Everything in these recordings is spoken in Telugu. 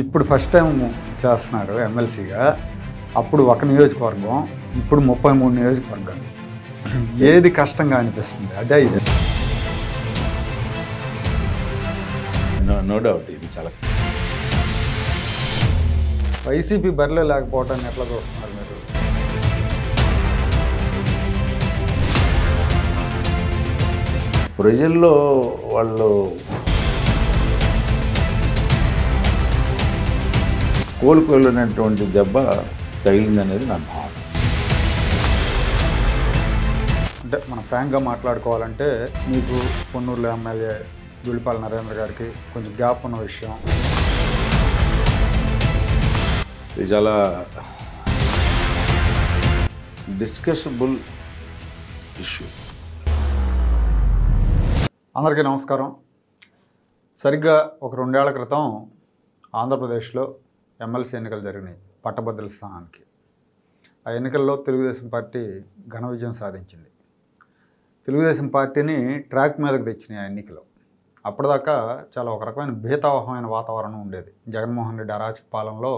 ఇప్పుడు ఫస్ట్ టైం చేస్తున్నారు ఎమ్మెల్సీగా. అప్పుడు ఒక నియోజకవర్గం, ఇప్పుడు 33 నియోజకవర్గాలు. ఏది కష్టంగా అనిపిస్తుంది? అదే ఇది. నో డౌట్ ఇది చాలా వైసీపీ బరిలో లేకపోవటాన్ని ఎట్లా చూస్తున్నారు మీరు? ప్రజల్లో వాళ్ళు కోలుకోలేనటువంటి దెబ్బ తగిలిందనేది నా భావన. అంటే మనం ఫ్రాంక్గా మాట్లాడుకోవాలంటే మీకు పొన్నూరులో ఎమ్మెల్యే ధూళిపాల నరేంద్ర గారికి కొంచెం గ్యాప్ ఉన్న విషయం. ఇది చాలా డిస్కసబుల్ ఇష్యూ. అందరికీ నమస్కారం. సరిగ్గా ఒక 2 ఏళ్ల క్రితం ఆంధ్రప్రదేశ్లో ఎమ్మెల్సీ ఎన్నికలు జరిగినాయి పట్టభద్రుల స్థానానికి. ఆ ఎన్నికల్లో తెలుగుదేశం పార్టీ ఘన విజయం సాధించింది. తెలుగుదేశం పార్టీని ట్రాక్ మీదకి తెచ్చినాయి ఆ ఎన్నికలు. అప్పటిదాకా చాలా ఒక రకమైన భీతావహమైన వాతావరణం ఉండేది. జగన్మోహన్ రెడ్డి అరాచక పాలనలో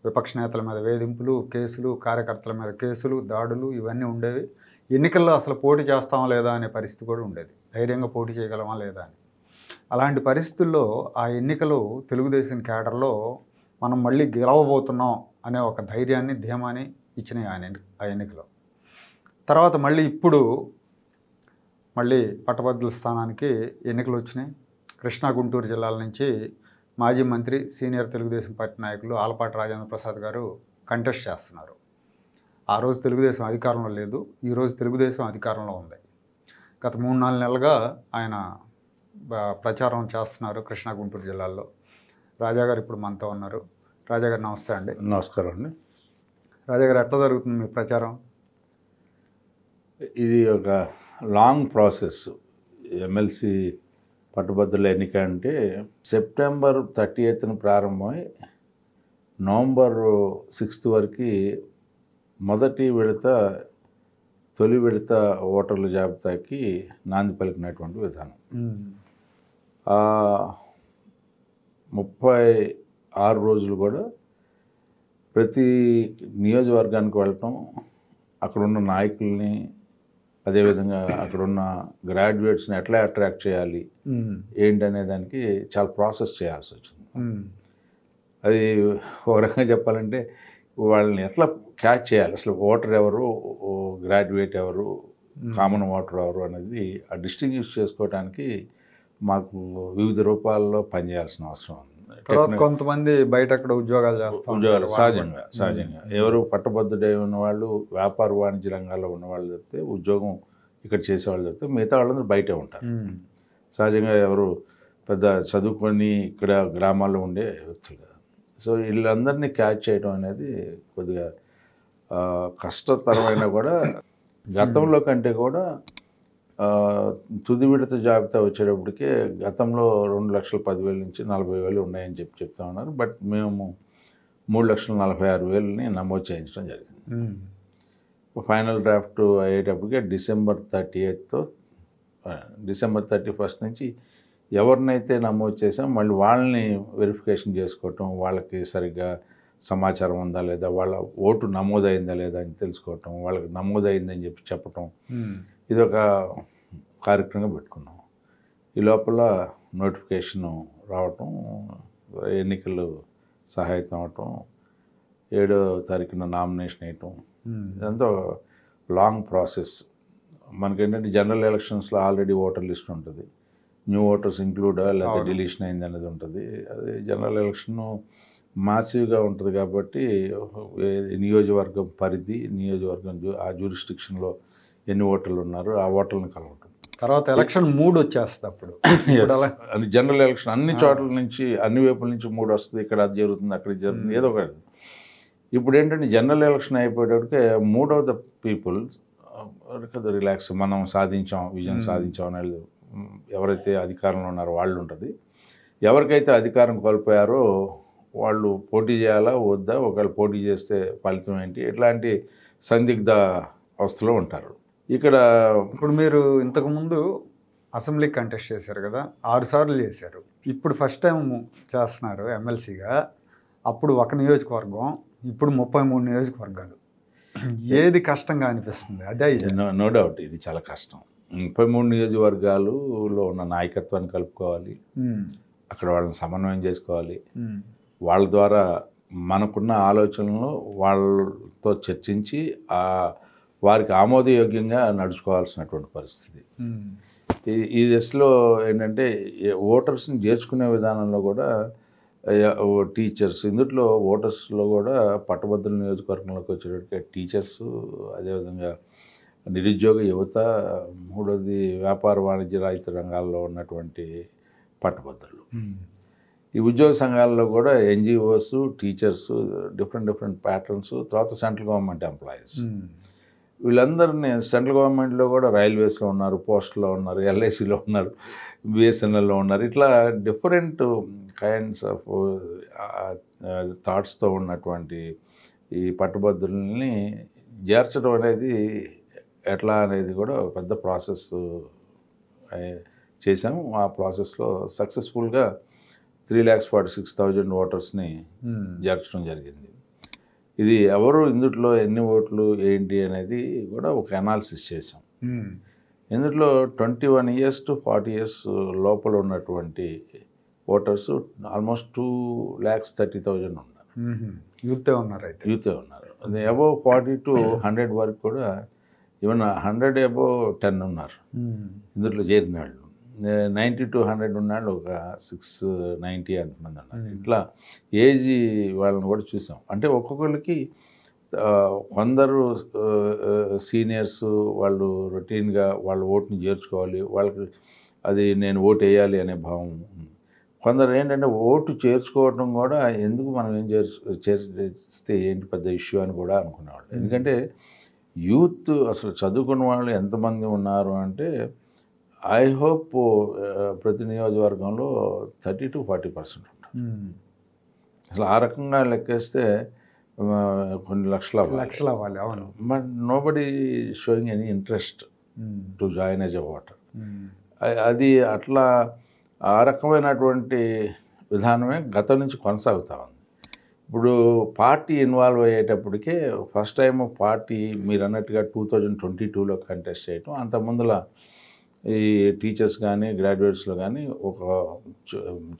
విపక్ష నేతల మీద వేధింపులు, కేసులు, కార్యకర్తల మీద కేసులు, దాడులు ఇవన్నీ ఉండేవి. ఎన్నికల్లో అసలు పోటీ చేస్తామా లేదా అనే పరిస్థితి కూడా ఉండేది. ధైర్యంగా పోటీ చేయగలమా లేదా అని. అలాంటి పరిస్థితుల్లో ఆ ఎన్నికలు తెలుగుదేశం క్యాడర్లో మనం మళ్ళీ గెలవబోతున్నాం అనే ఒక ధైర్యాన్ని, ధీమాని ఇచ్చినాయి ఆ ఎన్నికలో. తర్వాత ఇప్పుడు మళ్ళీ పట్టభద్రుల స్థానానికి ఎన్నికలు వచ్చినాయి. కృష్ణా, గుంటూరు జిల్లాల నుంచి మాజీ మంత్రి, సీనియర్ తెలుగుదేశం పార్టీ నాయకులు ఆలపాటి రాజేంద్ర ప్రసాద్ గారు కంటెస్ట్ చేస్తున్నారు. ఆ రోజు తెలుగుదేశం అధికారంలో లేదు, ఈరోజు తెలుగుదేశం అధికారంలో ఉంది. గత 3-4 నెలలుగా ఆయన ప్రచారం చేస్తున్నారు కృష్ణా, గుంటూరు జిల్లాల్లో. రాజాగారు ఇప్పుడు మనతో ఉన్నారు. రాజాగారు నమస్తే అండి. నమస్కారం అండి. రాజాగారు, ఎట్లా జరుగుతుంది మీ ప్రచారం? ఇది ఒక లాంగ్ ప్రాసెస్. ఎమ్మెల్సీ పట్టుభద్రుల ఎన్నిక అంటే సెప్టెంబర్ 30న ప్రారంభమై నవంబర్ 6 వరకు తొలి విడత ఓటర్ల జాబితాకి నాంది పలికినటువంటి విధానం. 36 రోజులు కూడా ప్రతి నియోజకవర్గానికి వెళ్ళటం, అక్కడున్న నాయకుల్ని, అదేవిధంగా అక్కడున్న గ్రాడ్యుయేట్స్ని ఎట్లా అట్రాక్ట్ చేయాలి ఏంటనే దానికి చాలా ప్రాసెస్ చేయాల్సి వచ్చింది. అది ఒక రకంగా చెప్పాలంటే వాళ్ళని ఎట్లా క్యాచ్ చేయాలి, అసలు ఓటర్ ఎవరు, గ్రాడ్యుయేట్ ఎవరు, కామన్ ఓటర్ ఎవరు అనేది ఆ డిస్టింగ్విష్ చేసుకోవడానికి మాకు వివిధ రూపాల్లో పనిచేయాల్సిన అవసరం ఉంది. కొంతమంది బయట అక్కడ ఉద్యోగాలు చేస్తారు. సహజంగా ఎవరు పట్టభద్రుడై ఉన్నవాళ్ళు, వ్యాపార వాణిజ్య రంగాల్లో ఉన్నవాళ్ళు చెప్తే, ఉద్యోగం ఇక్కడ చేసేవాళ్ళు చెప్తే, మిగతా వాళ్ళందరూ బయటే ఉంటారు. సహజంగా ఎవరు పెద్ద చదువుకొని ఇక్కడ గ్రామాల్లో ఉండే వ్యక్తులు. సో వీళ్ళందరినీ క్యాచ్ చేయడం అనేది కొద్దిగా కష్టతరమైన కూడా గతంలో కంటే కూడా తుది విడత జాబితా వచ్చేటప్పటికే గతంలో 2,10,000 నుంచి 40,000 ఉన్నాయని చెప్తా ఉన్నారు. బట్ మేము 3,46,000ని నమోదు చేయించడం జరిగింది. ఫైనల్ డ్రాఫ్ట్ అయ్యేటప్పటికే డిసెంబర్ 31 నుంచి ఎవరినైతే నమోదు చేసాం మళ్ళీ వాళ్ళని వెరిఫికేషన్ చేసుకోవటం, వాళ్ళకి సరిగ్గా సమాచారం ఉందా లేదా, వాళ్ళ ఓటు నమోదైందా లేదా అని తెలుసుకోవటం, వాళ్ళకి నమోదైందని చెప్పటం, ఇది ఒక కార్యక్రమంగా పెట్టుకున్నాం. ఈ లోపల నోటిఫికేషను రావటం, ఎన్నికలు సహాయతం అవటం, 7వ తారీఖున నామినేషన్ వేయటం, ఇదంతా లాంగ్ ప్రాసెస్. మనకేంటంటే జనరల్ ఎలక్షన్స్లో ఆల్రెడీ ఓటర్ లిస్ట్ ఉంటుంది, న్యూ ఓటర్స్ ఇంక్లూడా లేకపోతే డిలీషన్ అయింది అనేది ఉంటుంది. అది జనరల్ ఎలక్షన్ మాసివ్గా ఉంటుంది కాబట్టి నియోజకవర్గం పరిధి, నియోజకవర్గం ఆ జ్యూరిస్డిక్షన్లో ఎన్ని ఓటర్లు ఉన్నారో ఆ ఓటర్లను కలవటం. తర్వాత ఎలక్షన్ 3 వచ్చేస్తుంది. అప్పుడు జనరల్ ఎలక్షన్ అన్ని చోట్ల నుంచి, అన్ని వైపుల నుంచి 3 వస్తుంది. ఇక్కడ అది జరుగుతుంది, అక్కడ జరుగుతుంది, ఏదో ఒకటి. ఇప్పుడు ఏంటంటే జనరల్ ఎలక్షన్ అయిపోయేటప్పటికే 3 పీపుల్ రిలాక్స్, మనం విజయం సాధించాం అనేది ఎవరైతే అధికారంలో ఉన్నారో వాళ్ళు ఉంటుంది. ఎవరికైతే అధికారం కోల్పోయారో వాళ్ళు పోటీ చేయాలా వద్దా, ఒకవేళ పోటీ చేస్తే ఫలితం ఏంటి, ఇట్లాంటి సందిగ్ధ అవస్థలో ఉంటారు. ఇక్కడ ఇప్పుడు మీరు ఇంతకుముందు అసెంబ్లీ కంటెస్ట్ చేశారు కదా, 6 సార్లు చేశారు. ఇప్పుడు ఫస్ట్ టైం చేస్తున్నారు ఎమ్మెల్సీగా. అప్పుడు ఒక నియోజకవర్గం, ఇప్పుడు 33 నియోజకవర్గాలు. ఏది కష్టంగా అనిపిస్తుంది? అదే ఇది. నో డౌట్ ఇది చాలా కష్టం. 33 నియోజకవర్గాలులో ఉన్న నాయకత్వాన్ని కలుపుకోవాలి, అక్కడ వాళ్ళని సమన్వయం చేసుకోవాలి, వాళ్ళ ద్వారా మనకున్న ఆలోచనలు వాళ్ళతో చర్చించి వారికి ఆమోదయోగ్యంగా నడుచుకోవాల్సినటువంటి పరిస్థితి. ఈ దశలో ఏంటంటే ఓటర్స్ని చేర్చుకునే విధానంలో కూడా టీచర్స్, ఇందులో ఓటర్స్లో కూడా పట్టభద్రుల నియోజకవర్గంలోకి వచ్చేటప్పటికి టీచర్స్, అదేవిధంగా నిరుద్యోగ యువత, మూడోది వ్యాపార వాణిజ్య రహిత రంగాల్లో ఉన్నటువంటి పట్టభద్రులు, ఈ ఉద్యోగ సంఘాలలో కూడా ఎన్జిఓస్, టీచర్స్, డిఫరెంట్ ప్యాటర్న్స్, తర్వాత సెంట్రల్ గవర్నమెంట్ ఎంప్లాయీస్, వీళ్ళందరినీ సెంట్రల్ గవర్నమెంట్లో కూడా రైల్వేస్లో ఉన్నారు, పోస్ట్లో ఉన్నారు, ఎల్ఐసిలో ఉన్నారు, బిఎస్ఎన్ఎల్లో ఉన్నారు, ఇట్లా డిఫరెంట్ కైండ్స్ ఆఫ్ థాట్స్తో ఉన్నటువంటి ఈ పట్టుబద్దుల్ని చేర్చడం అనేది ఎట్లా అనేది కూడా పెద్ద ప్రాసెస్ చేశాము. ఆ ప్రాసెస్లో సక్సెస్ఫుల్గా 3,46,000 ఓటర్స్ని చేర్చడం జరిగింది. ఇది ఎవరు ఇందులో ఎన్ని ఓట్లు ఏంటి అనేది కూడా ఒక అనాలిసిస్ చేసాం. ఇందులో 21 years to 40 years లోపల ఉన్నటువంటి ఓటర్స్ ఆల్మోస్ట్ 2,30,000 ఉన్నారు. యూతే ఉన్నారు. అయితే యూతే ఉన్నారు. అది అబోవ్ 40 to 100 వరకు కూడా, ఈవెన్ 100 అబోవ్ 10 ఉన్నారు ఇందులో చేరిన వాళ్ళు. 90 to 100 ఉన్నాళ్ళు ఒక 690 అంతమంది ఉన్నారు. ఇట్లా ఏజ్ వాళ్ళని కూడా చూసాం. అంటే ఒక్కొక్కరికి కొందరు సీనియర్స్ వాళ్ళు రొటీన్గా వాళ్ళ ఓటుని చేర్చుకోవాలి, వాళ్ళకి అది నేను ఓటు వేయాలి అనే భావం. కొందరు ఏంటంటే ఓటు చేర్చుకోవడం కూడా ఎందుకు మనం ఏం చేర్చితే ఏంటి పెద్ద ఇష్యూ అని కూడా అనుకునేవాళ్ళు. ఎందుకంటే యూత్ అసలు చదువుకున్న వాళ్ళు ఎంతమంది ఉన్నారు అంటే ఐ హోప్ ప్రతి నియోజకవర్గంలో 30 to 40% ఉంటారు. అసలు ఆ రకంగా లెక్కేస్తే కొన్ని లక్షలు అవ్వాలి. అవును. But nobody sowing any interest to join as a voter. అది అట్లా ఆ రకమైనటువంటి విధానమే గతం నుంచి కొనసాగుతూ ఉంది. ఇప్పుడు పార్టీ ఇన్వాల్వ్ అయ్యేటప్పటికే ఫస్ట్ టైం పార్టీ మీరు అన్నట్టుగా 2022లో కంటెస్ట్ చేయటం, అంత ముందులా ఈ టీచర్స్ కానీ గ్రాడ్యుయేట్స్లో కానీ ఒక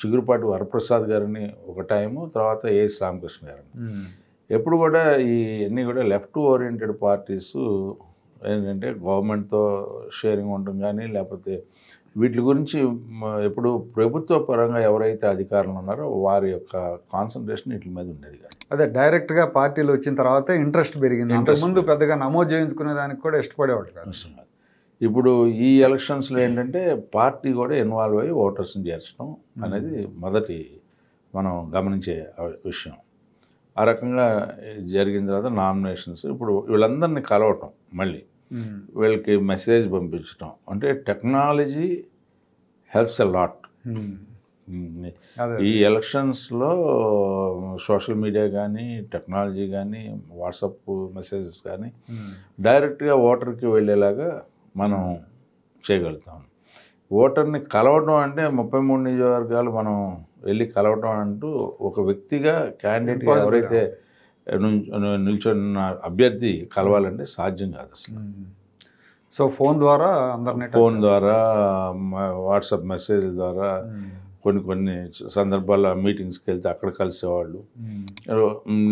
చిగురుపాటి వరప్రసాద్ గారిని ఒక టైము, తర్వాత ఏఎస్ రామకృష్ణ గారిని. ఎప్పుడు కూడా ఈ అన్నీ కూడా లెఫ్ట్ ఓరియంటెడ్ పార్టీస్ ఏంటంటే గవర్నమెంట్తో షేరింగ్ ఉండడం కానీ, లేకపోతే వీటి గురించి ఎప్పుడు ప్రభుత్వ పరంగా ఎవరైతే అధికారులు ఉన్నారో వారి యొక్క కాన్సన్ట్రేషన్ వీటి మీద ఉండేది కాదు. అదే డైరెక్ట్గా పార్టీలు వచ్చిన తర్వాత ఇంట్రెస్ట్ పెరిగింది. ఇంతకుముందు పెద్దగా నమోదు చేయించుకునే దానికి కూడా ఇష్టపడేవాడు కాదు. ఇప్పుడు ఈ ఎలక్షన్స్లో ఏంటంటే పార్టీ కూడా ఇన్వాల్వ్ అయ్యి ఓటర్స్ని చేర్చడం అనేది మొదటి మనం గమనించే విషయం. ఆ రకంగా జరిగిన తర్వాత నామినేషన్స్, ఇప్పుడు వీళ్ళందరినీ కలవటం, మళ్ళీ వీళ్ళకి మెసేజ్ పంపించడం, అంటే టెక్నాలజీ హెల్ప్స్ ఎ లాట్. ఈ ఎలక్షన్స్లో సోషల్ మీడియా కానీ, టెక్నాలజీ కానీ, వాట్సాప్ మెసేజెస్ కానీ డైరెక్ట్గా ఓటర్కి వెళ్ళేలాగా మనం చేయగలుగుతాం. ఓటర్ని కలవటం అంటే 33 నియోజకవర్గాలు మనం వెళ్ళి కలవటం అంటూ ఒక వ్యక్తిగా క్యాండిడేట్గా ఎవరైతే నిల్చున్న అభ్యర్థి కలవాలంటే సాధ్యం కాదు అసలు. సో ఫోన్ ద్వారా అందరినీ, ఫోన్ ద్వారా, వాట్సాప్ మెసేజ్ ద్వారా, కొన్ని సందర్భాల్లో మీటింగ్స్కి వెళ్తే అక్కడ కలిసేవాళ్ళు.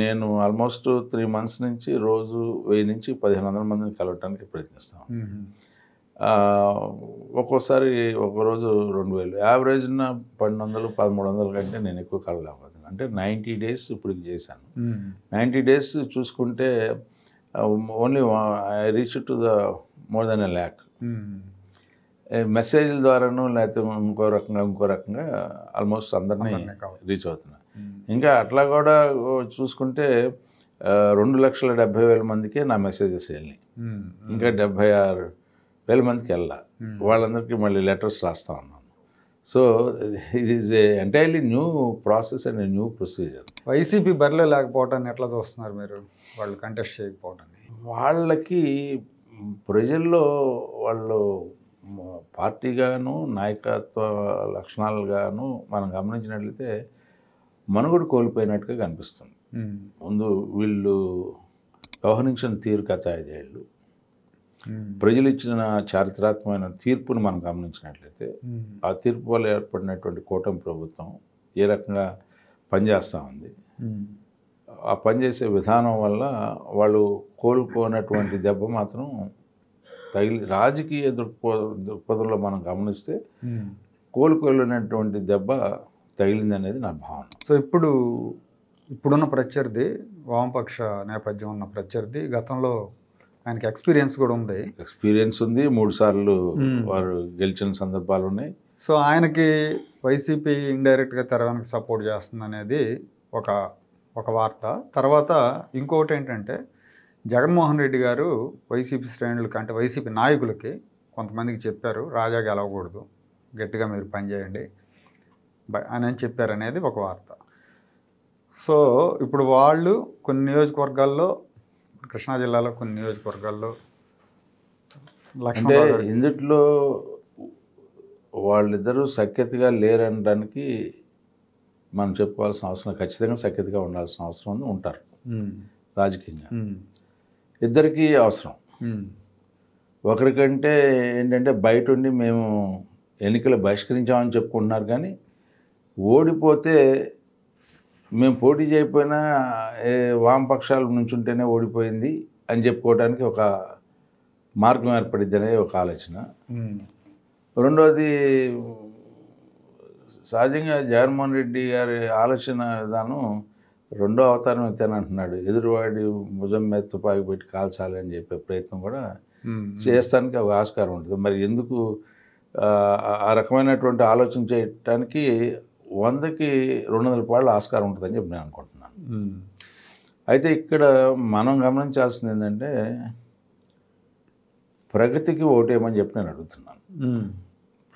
నేను ఆల్మోస్ట్ 3 months నుంచి రోజు 1000 నుంచి 1500 మందిని కలవటానికి ప్రయత్నిస్తాను. ఒక్కోసారి ఒకరోజు 2000, యావరేజ్న 1200, 1300 కంటే నేను ఎక్కువ కలలేకపోతున్నాను. అంటే 90 days ఇప్పుడు చేశాను. 90 days చూసుకుంటే only I reach to the more than 1 lakh. మెసేజ్ల ద్వారాను లేకపోతే ఇంకో రకంగా ఆల్మోస్ట్ అందరినీ రీచ్ అవుతున్నా. ఇంకా అట్లా కూడా చూసుకుంటే 2,70,000 మందికే నా మెసేజెస్ వెళ్ళినాయి. ఇంకా 76,000 మందికి వెళ్ళా. వాళ్ళందరికీ మళ్ళీ లెటర్స్ రాస్తా ఉన్నాను. సో ఇది is a entirely new process and new procedure. YCP బరిలో లేకపోవటాన్ని ఎట్లా చూస్తున్నారు మీరు, వాళ్ళు కంటెస్ట్ చేయకపోవటాన్ని? వాళ్ళకి ప్రజల్లో వాళ్ళు పార్టీగాను నాయకత్వ లక్షణాలుగాను మనం గమనించినట్లయితే మనుగడ కోల్పోయినట్టుగా కనిపిస్తుంది. ముందు వీళ్ళు వ్యవహరించిన తీరు గత 5 ఏళ్ళు, ప్రజలు ఇచ్చిన చారిత్రాత్మకమైన తీర్పును మనం గమనించినట్లయితే ఆ తీర్పు వల్ల ఏర్పడినటువంటి కూటమి ప్రభుత్వం ఏ రకంగా పనిచేస్తూ ఉంది, ఆ పనిచేసే విధానం వల్ల వాళ్ళు కోలుకోనటువంటి దెబ్బ మాత్రం రాజకీయ దృక్పథంలో మనం గమనిస్తే కోలుకోలేనటువంటి దెబ్బ తగిలింది అనేది నా భావన. సో ఇప్పుడున్న ప్రత్యర్థి, వామపక్ష నేపథ్యం ఉన్న ప్రత్యర్థి, గతంలో ఆయనకి ఎక్స్పీరియన్స్ కూడా ఉంది. ఎక్స్పీరియన్స్ ఉంది, 3 సార్లు వారు గెలిచిన సందర్భాలు ఉన్నాయి. సో ఆయనకి వైసీపీ ఇండైరెక్ట్గా తెరవడానికి సపోర్ట్ చేస్తుంది అనేది ఒక వార్త. తర్వాత ఇంకొకటి ఏంటంటే, జగన్మోహన్ రెడ్డి గారు వైసీపీ శ్రేణులకి, అంటే వైసీపీ నాయకులకి కొంతమందికి చెప్పారు, రాజా గెలవకూడదు, గట్టిగా మీరు పనిచేయండి అని చెప్పారు అనేది ఒక వార్త. సో ఇప్పుడు వాళ్ళు కొన్ని నియోజకవర్గాల్లో, కృష్ణా జిల్లాలో కొన్ని నియోజకవర్గాల్లో అంటే ఇందుట్లో వాళ్ళిద్దరూ సఖ్యతగా లేరనడానికి మనం చెప్పుకోవాల్సిన అవసరం, ఖచ్చితంగా సఖ్యతగా ఉండాల్సిన అవసరం ఉంటారు రాజకీయంగా. ఇద్దరికీ అవసరం. ఒకరికంటే ఏంటంటే బయట ఉండి మేము ఎన్నికలు బహిష్కరించామని చెప్పుకుంటున్నారు, కానీ ఓడిపోతే మేము పోటీ చేయకపోయినా వామపక్షాల నుంచి ఉంటేనే ఓడిపోయింది అని చెప్పుకోవడానికి ఒక మార్గం ఏర్పడిద్ది అనేది ఒక ఆలోచన. రెండవది, సహజంగా జగన్మోహన్ రెడ్డి గారి ఆలోచన విధానం రెండో అవతారం ఎత్తానంటున్నాడు. ఎదురువాడి భుజం మీద తుపాకి పెట్టి కాల్చాలి అని చెప్పే ప్రయత్నం కూడా చేస్తానికి ఒక ఆస్కారం ఉంటుంది. మరి ఎందుకు ఆ రకమైనటువంటి ఆలోచన చేయటానికి 100కి 200 పాళ్ళు ఆస్కారం ఉంటుందని చెప్పి నేను అనుకుంటున్నాను. అయితే ఇక్కడ మనం గమనించాల్సింది ఏంటంటే, ప్రగతికి ఓటేయమని చెప్పి నేను అడుగుతున్నాను.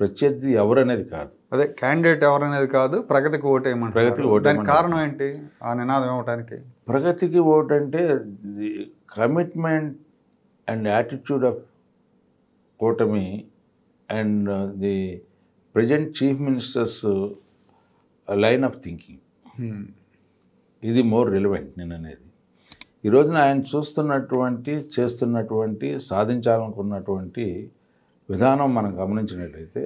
ప్రత్యర్థి ఎవరనేది కాదు, అదే క్యాండిడేట్ ఎవరనేది కాదు, ప్రగతికి ఓటేయమని. ప్రగతికి ఓటేయమని కారణం ఏంటి? ఆ నినాదం ఇవ్వడానికి ప్రగతికి ఓటు అంటే the commitment and attitude of కూటమి and the present chief ministers line of thinking, ఇది మోర్ రిలవెంట్ నేను అనేది. ఈ రోజున ఆయన చూస్తున్నటువంటి, చేస్తున్నటువంటి, సాధించాలనుకున్నటువంటి విధానం మనం గమనించినట్లయితే,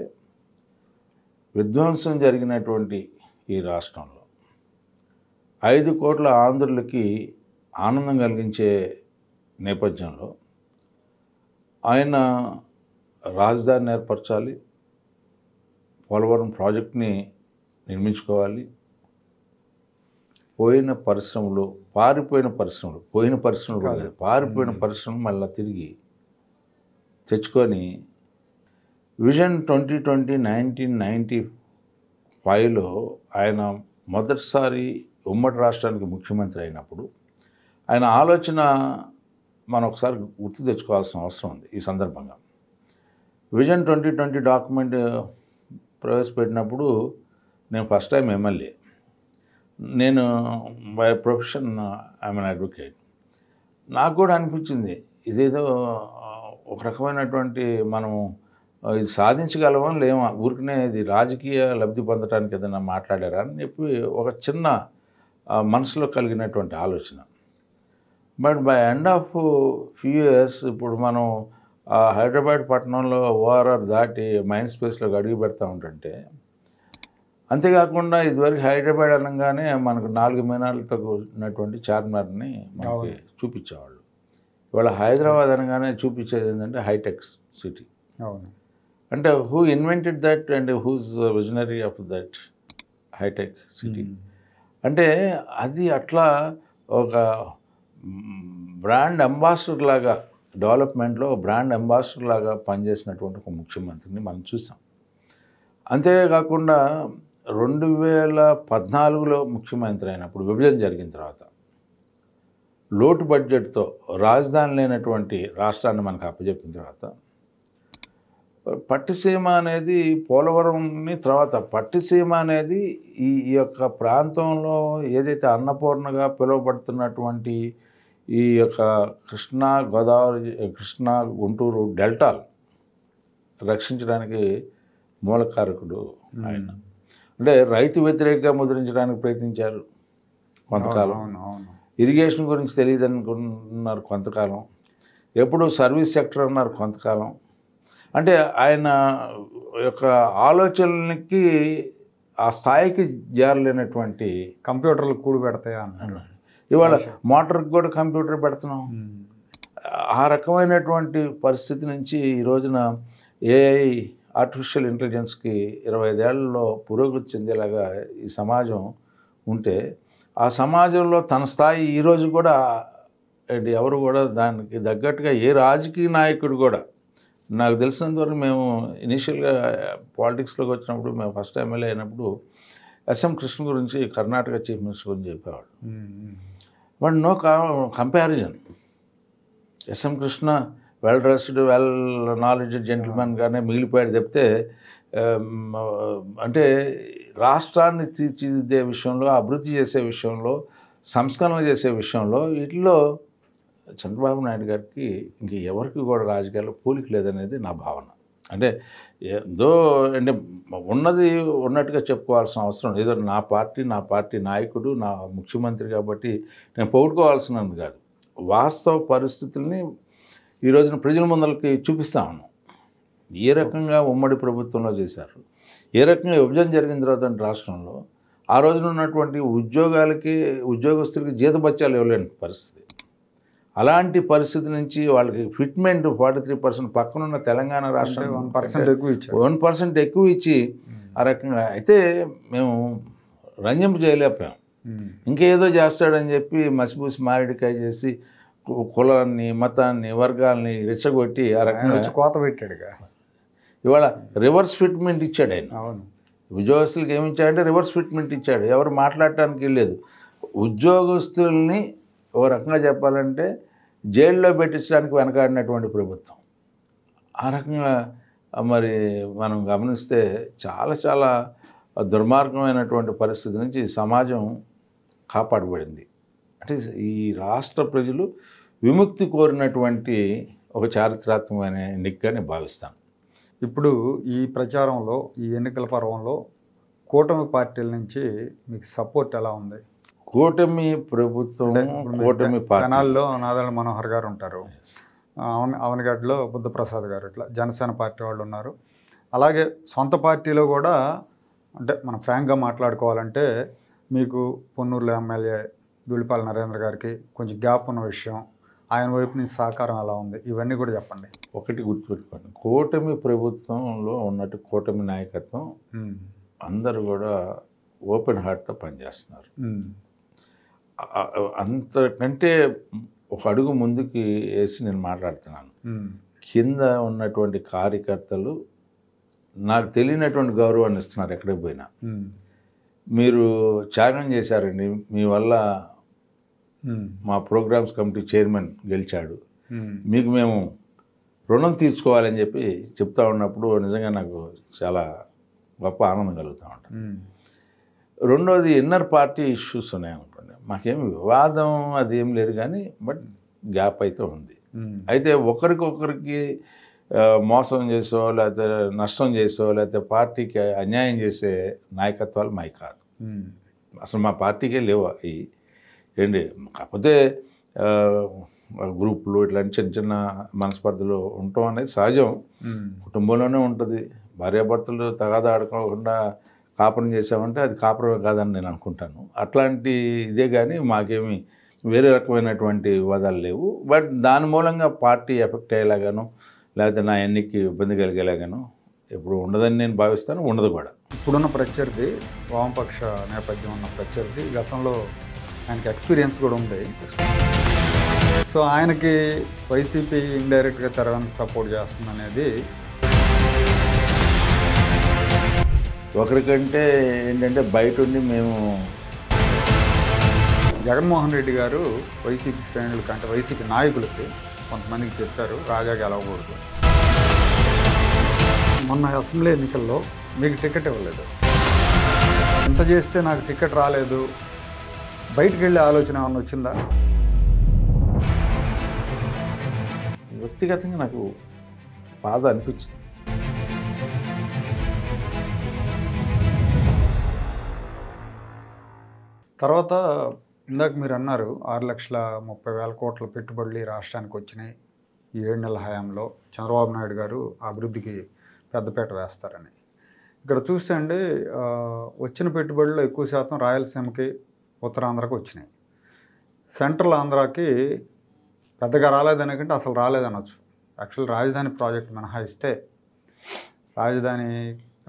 విధ్వంసం జరిగినటువంటి ఈ రాష్ట్రంలో 5 కోట్ల ఆంధ్రులకి ఆనందం కలిగించే నేపథ్యంలో ఆయన రాజధానిని ఏర్పరచాలి, పోలవరం ప్రాజెక్ట్ని నిర్మించుకోవాలి, పారిపోయిన పరిశ్రమలు మళ్ళీ తిరిగి తెచ్చుకొని విజన్ 2020 1995లో ఆయన మొదటిసారి ఉమ్మడి రాష్ట్రానికి ముఖ్యమంత్రి అయినప్పుడు ఆయన ఆలోచన మనం ఒకసారి గుర్తు తెచ్చుకోవాల్సిన అవసరం ఉంది. ఈ సందర్భంగా విజన్ 2020 డాక్యుమెంట్ ప్రవేశపెట్టినప్పుడు నేను ఫస్ట్ టైం ఎమ్మెల్యే, నేను by profession I'm an advocate. నాకు కూడా అనిపించింది ఇదేదో ఒక రకమైనటువంటి మనం ఇది సాధించగలమా లేమా, ఊరికనే ఇది రాజకీయ లబ్ధి పొందడానికి ఏదైనా మాట్లాడారా అని చెప్పి ఒక చిన్న మనసులో కలిగినటువంటి ఆలోచన. But by end of few years ఇప్పుడు మనం హైదరాబాద్ పట్టణంలో ఓఆర్ఆర్ దాటి మైండ్ స్పేస్లోకి అడుగు పెడతా ఉంటుంటే, అంతేకాకుండా ఇదివరకు హైదరాబాద్ అనగానే మనకు 4 మీనార్లతో ఉన్నటువంటి చార్మినార్ని మనకి చూపించేవాళ్ళు. ఇవాళ హైదరాబాద్ అనగానే చూపించేది ఏంటంటే హైటెక్ సిటీ. అంటే who invented that and whose visionary of that hitech city అంటే అది అట్లా ఒక బ్రాండ్ అంబాసిడర్ లాగా, డెవలప్మెంట్లో బ్రాండ్ అంబాసిడర్ లాగా పనిచేసినటువంటి ఒక ముఖ్యమంత్రిని మనం చూసాం. అంతేకాకుండా 2014లో ముఖ్యమంత్రి అయినప్పుడు విభజన జరిగిన తర్వాత లోటు బడ్జెట్తో రాజధాని లేనటువంటి రాష్ట్రాన్ని మనకు అప్పచెప్పిన తర్వాత పట్టిసీమ అనేది పోలవరంని తర్వాత పట్టిసీమ అనేది ఈ యొక్క ప్రాంతంలో ఏదైతే అన్నపూర్ణగా పిలువబడుతున్నటువంటి ఈ యొక్క కృష్ణా, గోదావరి, కృష్ణా, గుంటూరు డెల్టాలు రక్షించడానికి మూలకారకుడు ఆయన. అంటే రైతు వ్యతిరేకంగా ముద్రించడానికి ప్రయత్నించారు కొంతకాలం. ఇరిగేషన్ గురించి తెలియదు అనుకున్నారు కొంతకాలం. ఎప్పుడు సర్వీస్ సెక్టర్ అన్నారు కొంతకాలం. అంటే ఆయన యొక్క ఆలోచనలకి ఆ స్థాయికి జారలేనటువంటి కంప్యూటర్లు కూడి పెడతాయా అన్నాడు. ఇవాళ మోటార్కి కూడా కంప్యూటర్ పెడుతున్నాం. ఆ రకమైనటువంటి పరిస్థితి నుంచి ఈ రోజున ఏఐ ఆర్టిఫిషియల్ ఇంటెలిజెన్స్కి 25 ఏళ్లలో పురోగతి చెందేలాగా ఈ సమాజం ఉంటే ఆ సమాజంలో తన స్థాయి ఈరోజు కూడా ఎవరు కూడా దానికి తగ్గట్టుగా ఏ రాజకీయ నాయకుడు కూడా, నాకు తెలిసినంతవరకు మేము ఇనీషియల్గా పాలిటిక్స్లోకి వచ్చినప్పుడు మేము ఫస్ట్ ఎమ్మెల్యే అయినప్పుడు ఎస్ఎం కృష్ణ గురించి కర్ణాటక చీఫ్ మినిస్టర్ గురించి చెప్పేవాడు. But no comparison. SM Krishna well dressed well knowledge జెంటిల్మెన్గానే మిగిలిపోయాడు తప్పితే అంటే రాష్ట్రాన్ని తీర్చిదిద్దే విషయంలో, అభివృద్ధి చేసే విషయంలో, సంస్కరణ చేసే విషయంలో వీటిలో చంద్రబాబు నాయుడు గారికి ఇంక ఎవరికి కూడా రాజకీయాల్లో పోలిక లేదనేది నా భావన. అంటే ఏదో అంటే ఉన్నది ఉన్నట్టుగా చెప్పుకోవాల్సిన అవసరం ఏదో నా పార్టీ నాయకుడు, నా ముఖ్యమంత్రి కాబట్టి నేను పొగుడుకోవాల్సినది కాదు. వాస్తవ పరిస్థితుల్ని ఈ రోజున ప్రజల ముందరికి చూపిస్తా ఉన్నాం. ఏ రకంగా ఉమ్మడి ప్రభుత్వంలో చేశారు, ఏ రకంగా విభజన జరిగిన తర్వాత రాష్ట్రంలో ఆ రోజున ఉన్నటువంటి ఉద్యోగస్తులకి జీతభత్యాలు ఇవ్వలేని పరిస్థితి. అలాంటి పరిస్థితి నుంచి వాళ్ళకి ఫిట్మెంట్ 43% పక్కనున్న తెలంగాణ రాష్ట్రం 1% ఎక్కువ ఇచ్చి ఆ రకంగా అయితే మేము రంజింపు చేయలేకపోయాం. ఇంకేదో చేస్తాడని చెప్పి మసిపూసి మారేడికాయ చేసి కులాన్ని, మతాన్ని, వర్గాల్ని రెచ్చగొట్టి ఆ రకంగా కోత పెట్టాడుగా. ఇవాళ రివర్స్ ఫిట్మెంట్ ఇచ్చాడు ఆయన. అవును, ఉద్యోగస్తులకి ఏమి ఇచ్చాడంటే రివర్స్ ఫిట్మెంట్ ఇచ్చాడు. ఎవరు మాట్లాడటానికి లేదు. ఉద్యోగస్తుల్ని ఓ రకంగా చెప్పాలంటే జైల్లో పెట్టించడానికి వెనకాడినటువంటి ప్రభుత్వం. ఆ రకంగా మరి మనం గమనిస్తే చాలా చాలా దుర్మార్గమైనటువంటి పరిస్థితి నుంచి సమాజం కాపాడబడింది. అంటే ఈ రాష్ట్ర ప్రజలు విముక్తి కోరినటువంటి ఒక చారిత్రాత్మకమైన ఎన్నికగా నేను భావిస్తాను. ఇప్పుడు ఈ ప్రచారంలో, ఈ ఎన్నికల పర్వంలో కూటమి పార్టీల నుంచి మీకు సపోర్ట్ ఎలా ఉంది? కూటమి ప్రభుత్వం, కూటమి తెనాల్లో నాదెళ్ల మనోహర్ గారు ఉంటారు, అవనగడ్డలో బుద్ధప్రసాద్ గారు, ఇట్లా జనసేన పార్టీ వాళ్ళు ఉన్నారు. అలాగే సొంత పార్టీలో కూడా అంటే మనం ఫ్రాంక్గా మాట్లాడుకోవాలంటే మీకు పొన్నూరులో ఎమ్మెల్యే ధూళిపాల నరేంద్ర గారికి కొంచెం గ్యాప్ ఉన్న విషయం, ఆయన వైపు నుంచి సహకారం ఎలా ఉంది, ఇవన్నీ కూడా చెప్పండి. ఒకటి గుర్తుపెట్టుకోండి, కూటమి ప్రభుత్వంలో ఉన్నట్టు కూటమి నాయకత్వం అందరూ కూడా ఓపెన్ హార్ట్తో పనిచేస్తున్నారు. అంతకంటే ఒక అడుగు ముందుకి వేసి నేను మాట్లాడుతున్నాను. కింద ఉన్నటువంటి కార్యకర్తలు నాకు తెలియనటువంటి గౌరవాన్ని ఇస్తున్నారు. ఎక్కడికి పోయినా మీరు త్యాగం చేశారండి, మీ వల్ల మా ప్రోగ్రామ్స్ కమిటీ చైర్మన్ గెలిచాడు, మీకు మేము రుణం తీర్చుకోవాలని చెప్పి చెప్తా ఉన్నప్పుడు నిజంగా నాకు చాలా గొప్ప ఆనందం కలుగుతూ ఉంటుంది. రెండోది ఇన్నర్ పార్టీ ఇష్యూస్ ఉన్నాయనుకోండి, మాకేమి వివాదం అది ఏం లేదు కానీ బట్ గ్యాప్ అయితే ఉంది. అయితే ఒకరికొకరికి మోసం చేసో లేకపోతే నష్టం చేసో లేకపోతే పార్టీకి అన్యాయం చేసే నాయకత్వాలు మావి కాదు. అసలు మా పార్టీకే లేవు అవి ఏంటి. కాకపోతే గ్రూపులు ఇట్లాంటి చిన్న చిన్న మనస్పర్ధలు ఉండటం అనేది సహజం, కుటుంబంలోనే ఉంటుంది. భార్యాభర్తలు తగాదా ఆడుకోకుండా కాపురం చేసామంటే అది కాపురమే కాదని నేను అనుకుంటాను. అట్లాంటి ఇదే కానీ మాకేమి వేరే రకమైనటువంటి వివాదాలు లేవు. బట్ దాని మూలంగా పార్టీ ఎఫెక్ట్ అయ్యేలాగాను లేకపోతే నా ఎన్నికకి ఇబ్బంది కలిగేలాగాను ఎప్పుడు ఉండదని నేను భావిస్తాను, ఉండదు కూడా. ఇప్పుడున్న ప్రత్యర్థి వామపక్ష నేపథ్యం ఉన్న ప్రత్యర్థి గతంలో ఆయనకి ఎక్స్పీరియన్స్ కూడా ఉంది. సో ఆయనకి వైసీపీ ఇండైరెక్ట్గా తెరవడానికి సపోర్ట్ చేస్తుంది అనేది ఒకరికంటే ఏంటంటే బయట ఉండి మేము జగన్మోహన్ రెడ్డి గారు వైసీపీ శ్రేణులకి అంటే వైసీపీ నాయకులకి కొంతమందికి చెప్పారు రాజా గెలవకూడదు. మొన్న అసెంబ్లీ ఎన్నికల్లో మీకు టికెట్ ఇవ్వలేదు, ఎంత చేస్తే నాకు టికెట్ రాలేదు, బయటికి వెళ్ళే ఆలోచన ఏమన్నా వచ్చిందా? వ్యక్తిగతంగా నాకు బాధ అనిపించింది. తర్వాత ఇందాక మీరు అన్నారు 6,30,000 కోట్ల పెట్టుబడులు ఈ రాష్ట్రానికి వచ్చినాయి ఈ 7 నెలల హయాంలో. చంద్రబాబు నాయుడు గారు అభివృద్ధికి పెద్దపీట వేస్తారని. ఇక్కడ చూస్తే అండి వచ్చిన పెట్టుబడుల్లో ఎక్కువ శాతం రాయలసీమకి, ఉత్తరాంధ్రకి వచ్చినాయి. సెంట్రల్ ఆంధ్రాకి పెద్దగా రాలేదనేకంటే అసలు రాలేదనొచ్చు. యాక్చువల్ రాజధాని ప్రాజెక్ట్ మినహాయిస్తే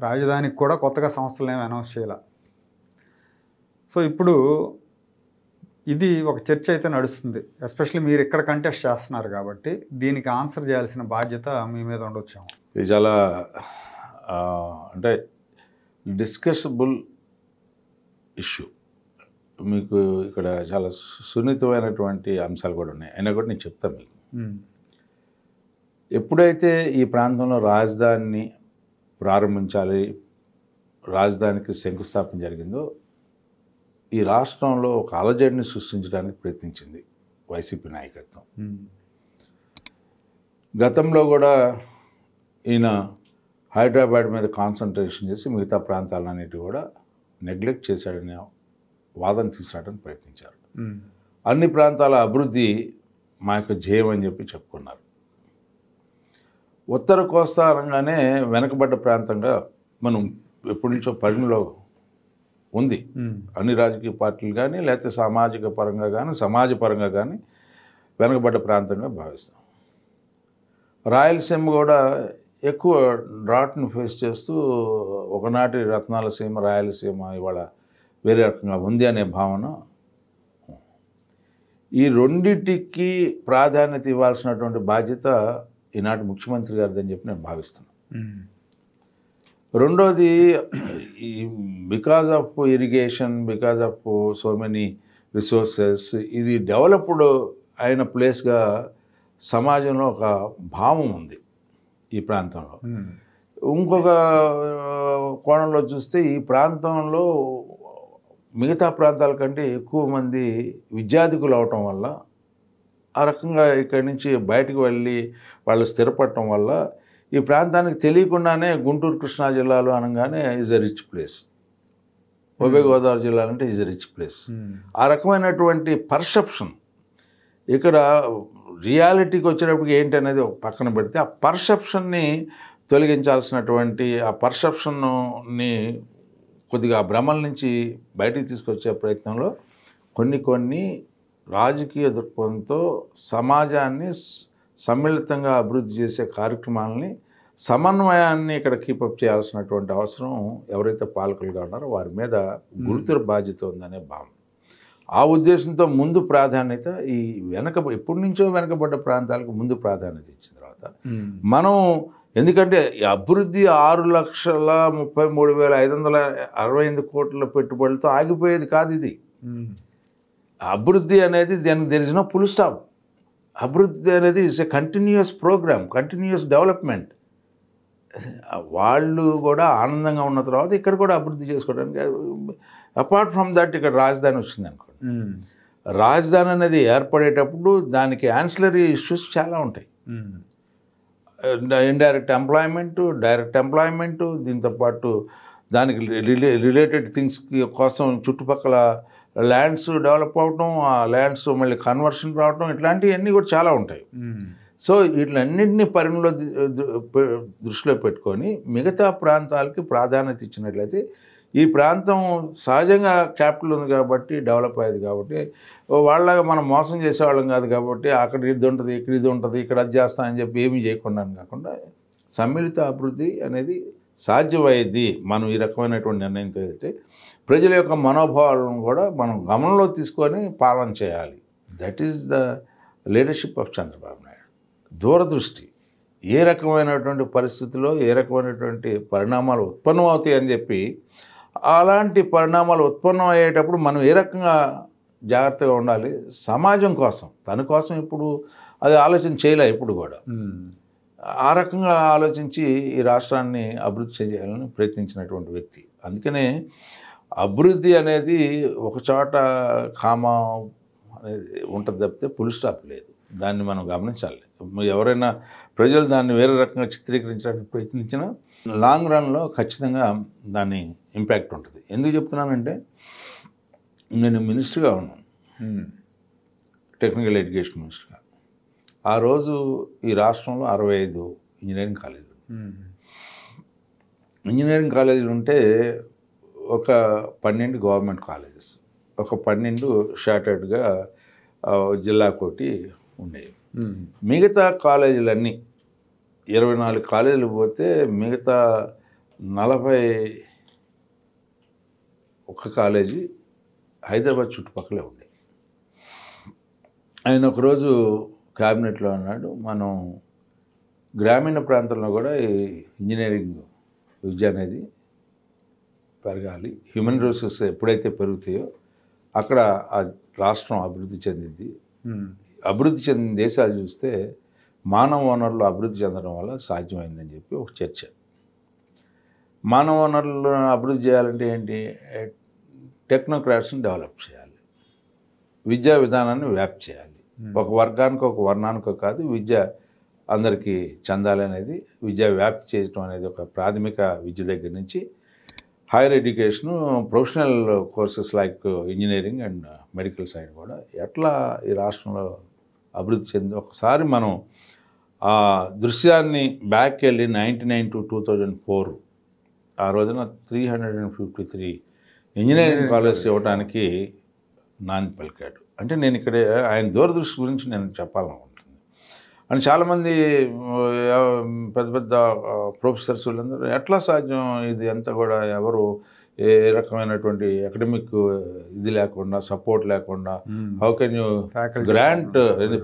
రాజధానికి కూడా కొత్తగా సంస్థలు ఏమి అనౌన్స్ చేయాల. సో ఇప్పుడు ఇది ఒక చర్చ అయితే నడుస్తుంది. ఎస్పెషల్లీ మీరు ఇక్కడ కంటెస్ట్ చేస్తున్నారు కాబట్టి దీనికి ఆన్సర్ చేయాల్సిన బాధ్యత మీ మీద ఉండొచ్చాము. ఇది చాలా అంటే డిస్కషబుల్ ఇష్యూ. మీకు ఇక్కడ చాలా సున్నితమైనటువంటి అంశాలు కూడా ఉన్నాయి. అయినా కూడా నేను చెప్తాను మీకు. ఎప్పుడైతే ఈ ప్రాంతంలో రాజధానిని ప్రారంభించాలి, రాజధానికి శంకుస్థాపన జరిగిందో ఈ రాష్ట్రంలో ఒక అలజడిని సృష్టించడానికి ప్రయత్నించింది వైసీపీ నాయకత్వం. గతంలో కూడా ఈయన హైదరాబాద్ మీద కాన్సన్ట్రేషన్ చేసి మిగతా ప్రాంతాలన్నిటి కూడా నెగ్లెక్ట్ చేశాడనే వాదన తీసుకురావడానికి ప్రయత్నించారు. అన్ని ప్రాంతాల అభివృద్ధి మా యొక్క ధ్యేయం అని చెప్పి చెప్పుకున్నారు. ఉత్తర కోస్తా అనగానే వెనకబడ్డ ప్రాంతంగా మనం ఎప్పటి నుంచో పరిగణలో ఉంది. అన్ని రాజకీయ పార్టీలు కానీ లేకపోతే సామాజిక పరంగా కానీ సమాజ పరంగా కానీ వెనకబడ్డ ప్రాంతంగా భావిస్తాం. రాయలసీమ కూడా ఎక్కువ డ్రాట్ను ఫేస్ చేస్తూ ఒకనాటి రత్నాల సీమ రాయలసీమ ఇవాళ వేరే రకంగా ఉంది అనే భావన. ఈ రెండింటికి ప్రాధాన్యత ఇవ్వాల్సినటువంటి బాధ్యత ఈనాటి ముఖ్యమంత్రి గారిదని చెప్పి నేను భావిస్తున్నాను. రెండోది, because of irrigation, because of so many resources, ఇది డెవలప్డ్ అయిన ప్లేస్గా సమాజంలో ఒక భావం ఉంది ఈ ప్రాంతంలో. ఇంకొక కోణంలో చూస్తే ఈ ప్రాంతంలో మిగతా ప్రాంతాల కంటే ఎక్కువ మంది విద్యార్థికులు అవటం వల్ల, ఆ రకంగా ఇక్కడి నుంచి బయటకు వెళ్ళి వాళ్ళు స్థిరపడటం వల్ల ఈ ప్రాంతానికి తెలియకుండానే గుంటూరు కృష్ణా జిల్లాలో అనగానే ఈజ్ ఎ రిచ్ ప్లేస్, ఉభయ గోదావరి జిల్లా అంటే ఈజ్ ఎ రిచ్ ప్లేస్. ఆ రకమైనటువంటి పర్సెప్షన్ ఇక్కడ రియాలిటీకి వచ్చేటప్పటికి ఏంటి అనేది ఒక పక్కన పెడితే ఆ పర్సెప్షన్ని తొలగించాల్సినటువంటి, ఆ పర్సెప్షన్ని కొద్దిగా భ్రమల నుంచి బయటికి తీసుకొచ్చే ప్రయత్నంలో కొన్ని రాజకీయ దృక్పథంతో సమాజాన్ని సమ్మిళితంగా అభివృద్ధి చేసే కార్యక్రమాలని, సమన్వయాన్ని ఇక్కడ కీపప్ చేయాల్సినటువంటి అవసరం ఎవరైతే పాలకులుగా ఉన్నారో వారి మీద గురుతర బాధ్యత ఉందనే భావన. ఆ ఉద్దేశంతో ముందు ప్రాధాన్యత ఈ ఎప్పటి నుంచో వెనకబడ్డ ప్రాంతాలకు ముందు ప్రాధాన్యత ఇచ్చిన తర్వాత మనం, ఎందుకంటే అభివృద్ధి 6,33,568 కోట్ల పెట్టుబడులతో ఆగిపోయేది కాదు. ఇది అభివృద్ధి అనేది there is no full stop. అభివృద్ధి అనేది it's a continuous programme, continuous development. వాళ్ళు కూడా ఆనందంగా ఉన్న తర్వాత ఇక్కడ కూడా అభివృద్ధి చేసుకోవడానికి, అపార్ట్ ఫ్రమ్ దట్ ఇక్కడ రాజధాని వచ్చింది అనుకోండి. రాజధాని అనేది ఏర్పడేటప్పుడు దానికి యాన్సిలరీ ఇష్యూస్ చాలా ఉంటాయి. ఇండైరెక్ట్ ఎంప్లాయ్మెంట్, డైరెక్ట్ ఎంప్లాయ్మెంట్, దీంతోపాటు దానికి రిలేటెడ్ థింగ్స్ కోసం చుట్టుపక్కల ల్యాండ్స్ డెవలప్ అవటం, ఆ ల్యాండ్స్ మళ్ళీ కన్వర్షన్ రావటం, ఇట్లాంటివన్నీ కూడా చాలా ఉంటాయి. సో వీటిలన్నింటినీ పరిగణలో దృష్టిలో పెట్టుకొని మిగతా ప్రాంతాలకి ప్రాధాన్యత ఇచ్చినట్లయితే ఈ ప్రాంతం సహజంగా క్యాపిటల్ ఉంది కాబట్టి, డెవలప్ అయ్యేది కాబట్టి, వాళ్ళగా మనం మోసం చేసేవాళ్ళం కాదు కాబట్టి అక్కడ ఇది ఉంటుంది, ఇక్కడ ఇది ఉంటుంది, ఇక్కడ అది చేస్తామని చెప్పి ఏమీ చేయకుండా కాకుండా సమ్మిళిత అభివృద్ధి అనేది సాధ్యమయ్యేది. మనం ఈ రకమైనటువంటి నిర్ణయంతో వెళ్తే ప్రజల యొక్క మనోభావాలను కూడా మనం గమనంలో తీసుకొని పాలన చేయాలి. That is the leadership of Chandrababu Naidu. దూరదృష్టి, ఏ రకమైనటువంటి పరిస్థితుల్లో ఏ రకమైనటువంటి పరిణామాలు ఉత్పన్నం అవుతాయి అని చెప్పి, అలాంటి పరిణామాలు ఉత్పన్నం అయ్యేటప్పుడు మనం ఏ రకంగా జాగ్రత్తగా ఉండాలి, సమాజం కోసం, తన కోసం ఇప్పుడు అది ఆలోచన చేయలే ఇప్పుడు కూడా. ఆ రకంగా ఆలోచించి ఈ రాష్ట్రాన్ని అభివృద్ధి చేయాలని ప్రయత్నించినటువంటి వ్యక్తి. అందుకనే అభివృద్ధి అనేది ఒక చోట కామా అనేది ఉంటుంది తప్పితే ఫుల్ స్టాప్ లేదు. దాన్ని మనం గమనించాలి. ఎవరైనా ప్రజలు దాన్ని వేరే రకంగా చిత్రీకరించడానికి ప్రయత్నించినా లాంగ్ రన్లో ఖచ్చితంగా దాని ఇంపాక్ట్ ఉంటుంది. ఎందుకు చెప్తున్నానంటే నేను మినిస్టర్గా ఉన్నాను, టెక్నికల్ ఎడ్యుకేషన్ మినిస్టర్గా. ఆ రోజు ఈ రాష్ట్రంలో 65 ఇంజనీరింగ్ కాలేజీలు. ఇంజనీరింగ్ కాలేజీలు ఉంటే ఒక 12 గవర్నమెంట్ కాలేజెస్, ఒక 12 షార్టెడ్గా జిల్లాకోటి ఉండేవి. మిగతా కాలేజీలన్నీ 24 కాలేజీలు పోతే మిగతా 41 కాలేజీ హైదరాబాద్ చుట్టుపక్కలే ఉండేవి. ఆయన ఒకరోజు క్యాబినెట్లో అన్నాడు, మనం గ్రామీణ ప్రాంతంలో కూడా ఈ ఇంజనీరింగ్ విద్య అనేది పెరగాలి. హ్యూమన్ రిసోర్సెస్ ఎప్పుడైతే పెరుగుతాయో అక్కడ ఆ రాష్ట్రం అభివృద్ధి చెందింది. అభివృద్ధి చెందిన దేశాలు చూస్తే మానవ వనరులు అభివృద్ధి చెందడం వల్ల సాధ్యమైందని చెప్పి ఒక చర్చ. మానవ వనరులను అభివృద్ధి చేయాలంటే ఏంటి? టెక్నోక్రాట్స్ని డెవలప్ చేయాలి, విద్యా విధానాన్ని వ్యాప్తి చేయాలి. ఒక వర్గానికో ఒక వర్ణానికో కాదు, విద్య అందరికీ చెందాలి అనేది, విద్యా వ్యాప్తి చేయడం అనేది ఒక ప్రాథమిక విద్య దగ్గర నుంచి hire education, professional courses like engineering and medical side కూడా ఎట్లా ఈ రాష్ట్రంలో అభివృద్ధి చెంది ఒకసారి మనం ఆ దృశ్యాన్ని బ్యాక్ వెళ్ళి 1999 to 2004 ఆ రోజున 353 ఇంజనీరింగ్ కాలేజెస్ ఇవ్వడానికి నాంది పలికాడు. అంటే నేను ఇక్కడ ఆయన దూరదృష్టి గురించి నేను చెప్పాలనుకుంటున్నాను. అని చాలామంది పెద్ద పెద్ద ప్రొఫెసర్స్ వీళ్ళందరూ ఎట్లా సాధ్యం ఇది అంతా కూడా, ఎవరు ఏ రకమైనటువంటి అకాడమిక్ ఇది లేకుండా, సపోర్ట్ లేకుండా, how can you grant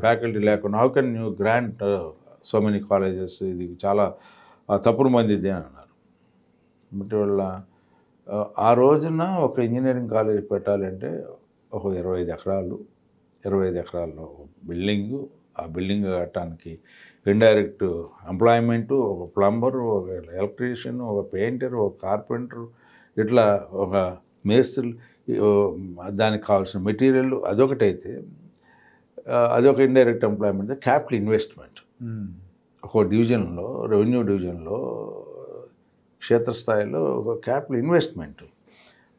faculty లేకుండా how can you grant so many colleges, ఇది చాలా తప్పుడు మంది ఇది అని అన్నారు. బట్ వాళ్ళ ఆ రోజున ఒక ఇంజనీరింగ్ కాలేజ్ పెట్టాలంటే ఒక 25 ఎకరాలు, 25 ఎకరాల్లో బిల్డింగు, ఆ బిల్డింగ్ కట్టడానికి ఇండైరెక్ట్ ఎంప్లాయ్మెంటు, ఒక ప్లంబరు, ఒక ఎలక్ట్రీషియన్, ఒక పెయింటర్, ఒక కార్పెంటరు, ఇట్లా ఒక మేస్త్రి, దానికి కావాల్సిన మెటీరియల్ అదొకటైతే అదొక ఇండైరెక్ట్ ఎంప్లాయ్మెంట్. క్యాపిటల్ ఇన్వెస్ట్మెంట్ ఒక డివిజన్లో, రెవెన్యూ డివిజన్లో క్షేత్రస్థాయిలో ఒక క్యాపిటల్ ఇన్వెస్ట్మెంట్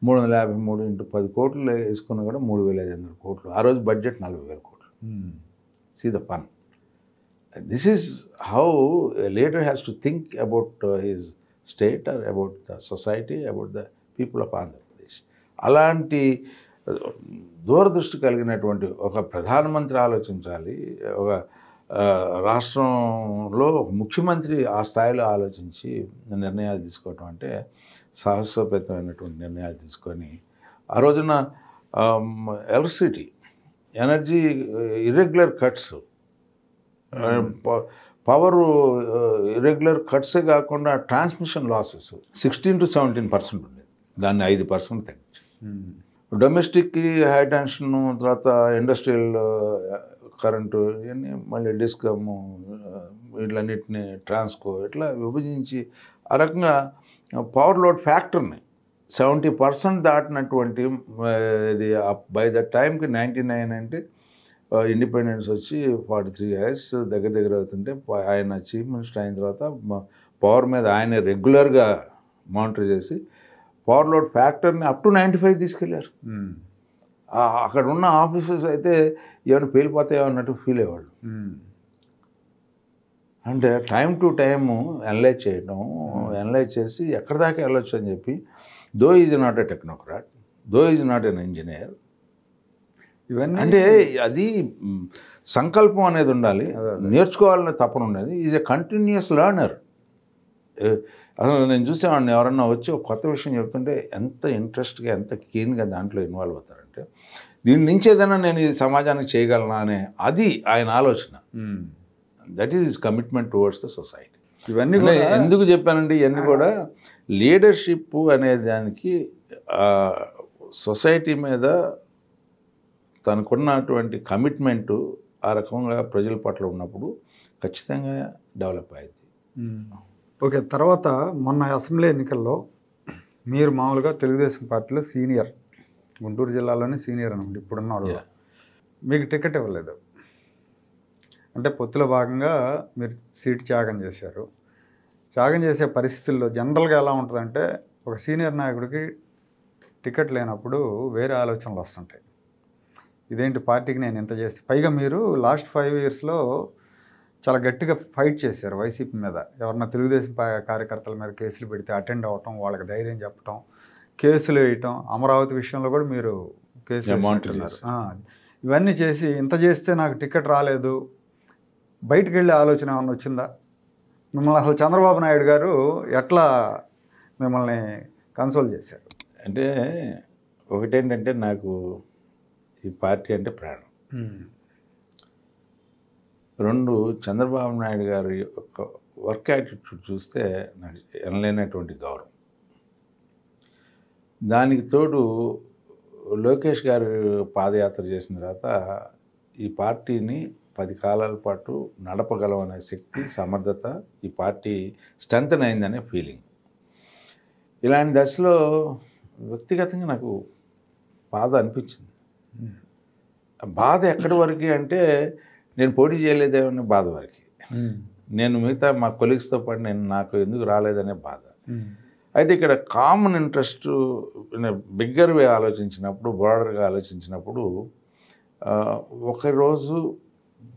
353 into 10 కోట్లు వేసుకున్నా కూడా 3,500 కోట్లు. ఆ రోజు బడ్జెట్ 40,000 కోట్లు. See the fun. This is how a leader has to think about his state or about the society, about the people of Andhra Pradesh. అలాంటి దూరదృష్టి కలిగినటువంటి ఒక ప్రధానమంత్రి ఆలోచించాలి, ఒక రాష్ట్రంలో ముఖ్యమంత్రి ఆ స్థాయిలో ఆలోచించి నిర్ణయాలు తీసుకోవటం అంటే సాహసోపేతమైనటువంటి నిర్ణయాలు తీసుకొని, ఆ రోజున electricity, energy irregular cuts, power irregular కట్సే కాకుండా ట్రాన్స్మిషన్ లాసెస్ 16 to 17% ఉండేది, దాన్ని 5% తగ్గించి. డొమెస్టిక్కి హై టెన్షన్, తర్వాత ఇండస్ట్రియల్ కరెంటు, ఇవన్నీ మళ్ళీ డిస్కమ్, వీటన్నిటిని ట్రాన్స్కో ఇట్లా విభజించి ఆ రకంగా పవర్ లోడ్ ఫ్యాక్టర్ని 70% దాటినటువంటి ఇది బై ద టైంకి 99 అంటే ఇండిపెండెన్స్ వచ్చి 43 years దగ్గర అవుతుంటే ఆయన చీఫ్ మినిస్టర్ అయిన తర్వాత పవర్ మీద ఆయన రెగ్యులర్గా మానిటర్ చేసి పవర్ లోడ్ ఫ్యాక్టర్ని అప్ టు 95 తీసుకెళ్ళారు. అక్కడ ఉన్న ఆఫీసర్స్ అయితే ఏమైనా పేలిపోతాయో అన్నట్టు ఫీల్ అయ్యేవాళ్ళు. అంటే టైం టు టైము అనలైజ్ చేయడం, అనలైజ్ చేసి ఎక్కడి దాకా వెళ్ళొచ్చు అని చెప్పి, though is not a technocrat, though is not an engineer, ఇవన్నీ అంటే అది సంకల్పం అనేది ఉండాలి, నేర్చుకోవాలనే తపన ఉండేది. Is a continuous learner. అసలు నేను చూసేవాడిని, ఎవరన్నా వచ్చి ఒక కొత్త విషయం చెప్తుంటే ఎంత ఇంట్రెస్ట్గా, ఎంత కీన్గా దాంట్లో ఇన్వాల్వ్ అవుతారంటే, దీని నుంచి ఏదైనా నేను ఈ సమాజానికి చేయగలనా అనే అది ఆయన ఆలోచన. That is commitment towards the society. ఇవన్నీ ఎందుకు చెప్పానండి, ఇవన్నీ కూడా లీడర్షిప్ అనే దానికి సొసైటీ మీద తనకున్నటువంటి కమిట్మెంటు ఆ రకంగా ప్రజల పట్ల ఉన్నప్పుడు ఖచ్చితంగా డెవలప్ అయ్యింది. ఓకే, తర్వాత మొన్న అసెంబ్లీ ఎన్నికల్లో మీరు మామూలుగా తెలుగుదేశం పార్టీలో సీనియర్, గుంటూరు జిల్లాలోనే సీనియర్ అనమాట ఇప్పుడున్నారు. మీకు టికెట్ ఇవ్వలేదు, అంటే పొత్తులో భాగంగా మీరు సీట్ త్యాగం చేశారు. త్యాగం చేసే పరిస్థితుల్లో జనరల్గా ఎలా ఉంటుందంటే, ఒక సీనియర్ నాయకుడికి టికెట్ లేనప్పుడు వేరే ఆలోచనలు వస్తుంటాయి. ఇదేంటి పార్టీకి నేను ఇంత చేస్తే, పైగా మీరు లాస్ట్ 5 ఇయర్స్లో చాలా గట్టిగా ఫైట్ చేశారు వైసీపీ మీద. ఎవరన్నా తెలుగుదేశం కార్యకర్తల మీద కేసులు పెడితే అటెండ్ అవ్వటం, వాళ్ళకి ధైర్యం చెప్పటం, కేసులు వేయటం, అమరావతి విషయంలో కూడా మీరు కేసులు వేసినట్టున్నారు. ఇవన్నీ చేసి ఇంత చేస్తే నాకు టికెట్ రాలేదు, బయటికి వెళ్ళే ఆలోచన ఏమన్నా వచ్చిందా మిమ్మల్ని? అసలు చంద్రబాబు నాయుడు గారు ఎట్లా మిమ్మల్ని కన్సోల్ చేశారు? అంటే ఒకటేంటంటే నాకు ఈ పార్టీ అంటే ప్రాణం. 2 చంద్రబాబు నాయుడు గారి యొక్క వర్క్ యాటిట్యూడ్ చూస్తే నాకు ఎనలేనటువంటి గౌరవం. దానికి తోడు లోకేష్ గారు పాదయాత్ర చేసిన తర్వాత ఈ పార్టీని 10 కాలాల పాటు నడపగలమనే శక్తి, సమర్థత ఈ పార్టీ స్ట్రెంగ్తన్ అయిందనే ఫీలింగ్. ఇలాంటి దశలో వ్యక్తిగతంగా నాకు బాధ అనిపించింది. బాధ ఎక్కడి వరకు అంటే నేను పోటీ చేయలేదేమనే బాధ వరకు, నేను మిగతా మా కొలీగ్స్తో పాటు నాకు ఎందుకు రాలేదనే బాధ. అయితే ఇక్కడ కామన్ ఇంట్రెస్ట్ బిగ్గర్ వే ఆలోచించినప్పుడు, బ్రాడర్గా ఆలోచించినప్పుడు ఒకరోజు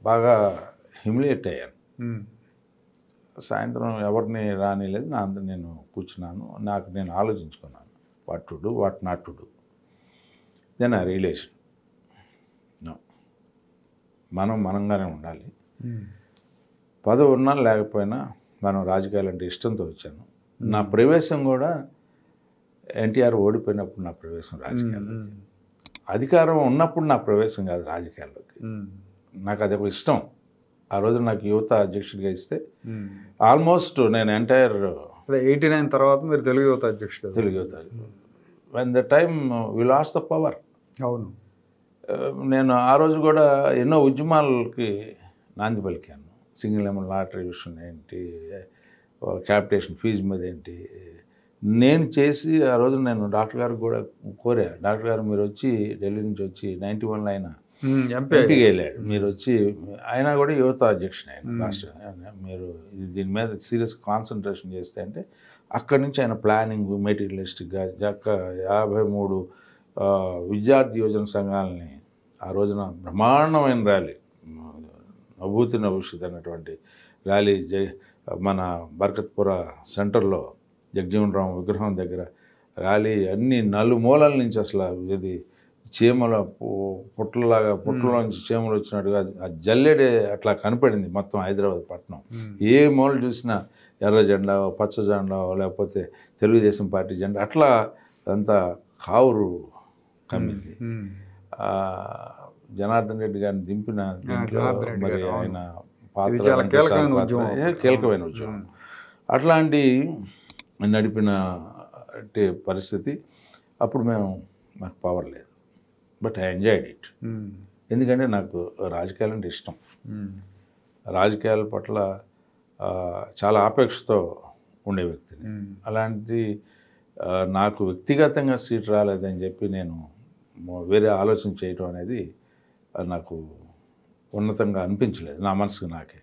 బాగా హ్యూమిలియేట్ అయ్యాను. సాయంత్రం ఎవరిని రానిలేదు, నా అంతా నేను కూర్చున్నాను, నాకు నేను ఆలోచించుకున్నాను what to do, what not to do. Then ఆ రియలైజేషన్, మనం మనంగానే ఉండాలి. పదవి ఉన్నా లేకపోయినా మనం రాజకీయాలు అంటే ఇష్టంతో వచ్చాను. నా ప్రవేశం కూడా ఎన్టీఆర్ ఓడిపోయినప్పుడు నా ప్రవేశం రాజకీయాల్లో, అధికారం ఉన్నప్పుడు నా ప్రవేశం కాదు రాజకీయాల్లోకి. నాకు అది ఒక ఇష్టం. ఆ రోజు నాకు యువత అధ్యక్షుడిగా ఇస్తే ఆల్మోస్ట్ నేను ఎంటైర్ 89 తర్వాత మీరు తెలుగు యువత అధ్యక్షుడు. తెలుగు యువత when the time we lost the power. అవును, నేను ఆ రోజు కూడా ఎన్నో ఉద్యమాలకి నాంది పలికాను. సింగిల్ నెంబర్ లాటరీ విషయం ఏంటి, క్యాపిటేషన్ ఫీజు మీద ఏంటి, నేను చేసి ఆ రోజు నేను డాక్టర్ గారికి కూడా కోరా, డాక్టర్ గారు మీరు వచ్చి ఢిల్లీ నుంచి వచ్చి 91లో ఆయన ఎంపీగా వెళ్ళాడు, మీరు వచ్చి, ఆయన కూడా యువత అధ్యక్షుడు ఆయన రాష్ట్ర, మీరు దీని మీద సీరియస్ కాన్సన్ట్రేషన్ చేస్తే అంటే అక్కడి నుంచి ఆయన ప్లానింగ్ మెటీరియలిస్టిక్గా 53 విద్యార్థి యోజన సంఘాలని ఆ రోజున బ్రహ్మాండమైన ర్యాలీ, నభూతి నభవిష్యత్ అన్నటువంటి ర్యాలీ మన బర్కత్పుర సెంటర్లో జగజీవన్ రామ్ విగ్రహం దగ్గర ర్యాలీ, అన్ని నలుమూలల నుంచి అసలు ఇది చీమల పుట్టలోంచి చీమలు వచ్చినట్టుగా ఆ జల్లెడే అట్లా కనపడింది మొత్తం హైదరాబాద్ పట్టణం. ఏ మూల చూసినా ఎర్ర జెండా, పచ్చ జెండా, లేకపోతే తెలుగుదేశం పార్టీ జెండా, అట్లా అంతా కావురు కమ్మింది. జనార్దన్ రెడ్డి గారిని దింపిన మరి ఆయన పాత్ర కీలకమైన ఉద్యోగం. అట్లాంటి నడిపిన పరిస్థితి. అప్పుడు మాకు పవర్ లేదు, బట్ ఐ ఎంజాయ్డ్ ఇట్. ఎందుకంటే నాకు రాజకీయాలు అంటే ఇష్టం. రాజకీయాల పట్ల చాలా ఆపేక్షతో ఉండే వ్యక్తిని. అలాంటి నాకు వ్యక్తిగతంగా సీట్ రాలేదని చెప్పి నేను వేరే ఆలోచన చేయటం అనేది నాకు ఉన్నతంగా అనిపించలేదు నా మనసుకు నాకే.